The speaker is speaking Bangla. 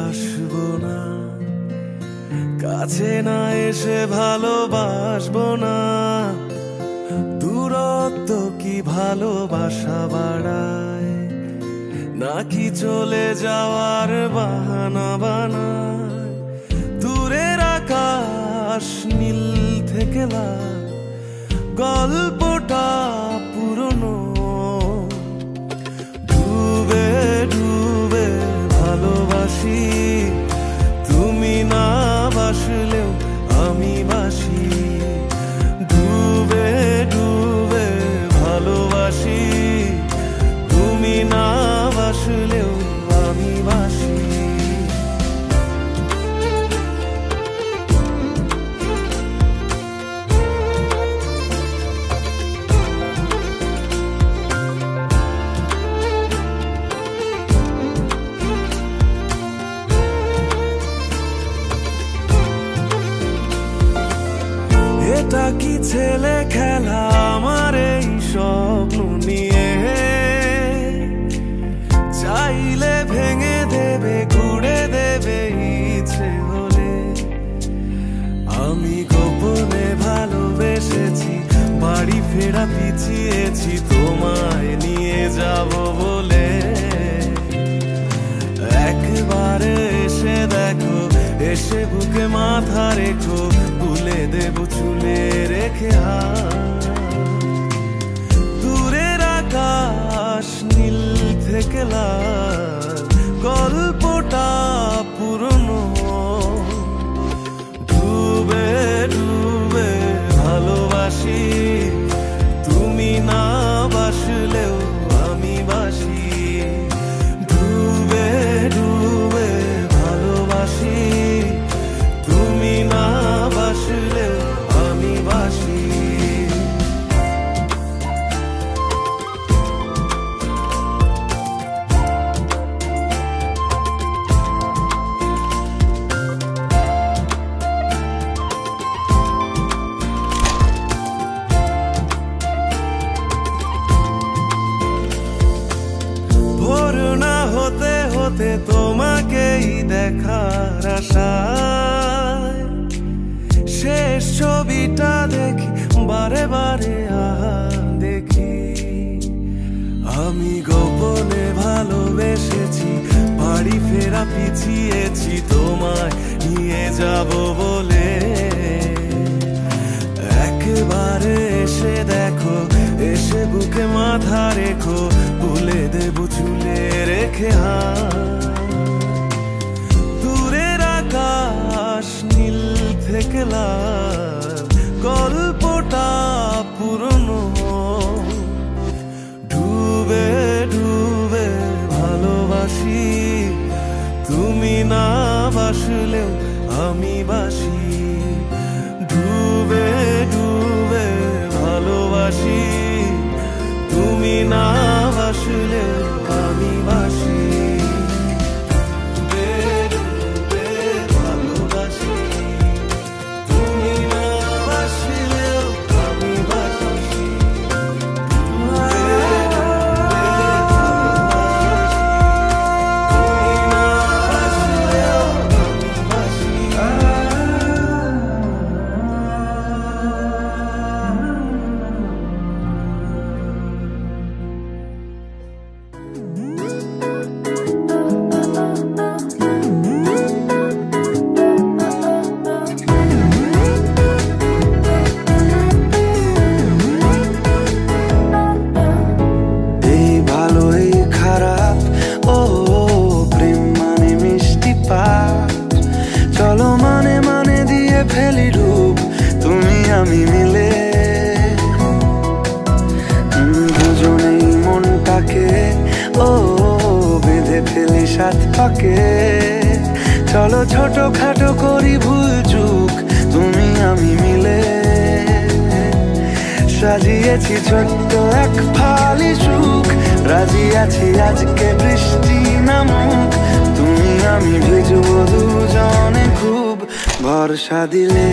আসবো না, কাছে না এসে ভালোবাসবো না। দূরত্ব কি ভালোবাসা বাড়ায়, নাকি চলে যাওয়ার বাহানা বানায়? দূরের আকাশ নীল থেকে লাল, গল্পটা পুরনো। ডুবে ডুবে ভালোবাসি, তুমি না বাসলেও আমি বাসি। ডুবে ডুবে ভালোবাসি, তুমি না বাসলেও আমি বাসি। এটা কি ছেলে খেলা আমার এই স্বপ্ন নিয়ে? চাইলে ভেঙে দেবে, ঘুরে দেবে ইচ্ছে হলে। আমি গোপনে ভালোবেসেছি, বাড়ি ফেরা পিছিয়েছি তোমায় নিয়ে যাব বলে। একবারে এসে দেখো, এসে বুকে মাথা রেখো, তুলে দেব চুলে রেখে হাত। দূরের আকাশ নীল থেকে লাল, গল্পটা পুরনো। ডুবে ডুবে ভালোবাসি, তুমি না বাসলেও আমি বাসি। ডুবে ডুবে ভালোবাসি, তুমি না বাসলেও আমি বাসি। ভোর না হতে হতে তোমাকেই দেখার আশায়, শেষ ছবিটা দেখি বারে বারে দেখি। আমি গোপনে ভালোবেসেছি, বাড়ি ফেরা পিছিয়েছি তোমায় নিয়ে যাব বলে। একবারে এসে দেখো, এসে বুকে মাথা রেখো, তুলে দেব চুলে রেখে হাত। দূরের আকাশ নীল থেকে লাল, গল্পটা পুরনো। ডুবে ডুবে ভালোবাসি, তুমি না বাসলেও আমি বাসি। ডুবে ডুবে ভালোবাসি, তুমি না বাসলেও আমি বাসি। ডুবে ডুবে ভালোবাসি, তুমি না বাসলেও আমি বাসি। চলো মানে মানে দিয়ে ফেলি রূপ, তুমি আমি মিলে। দুজনেই মনটাকে বেঁধে ফেলি সাত পাকে। চলো ছোট খাটো করি ভুল চুক, তুমি আমি মিলে। সাজিয়েছি ছোট্ট এক ফালি সুখ, রাজি আছি আজকে বৃষ্টি নামুক। তুমি আমি ভিজবো দুজনে খুব, ভরসা দিলে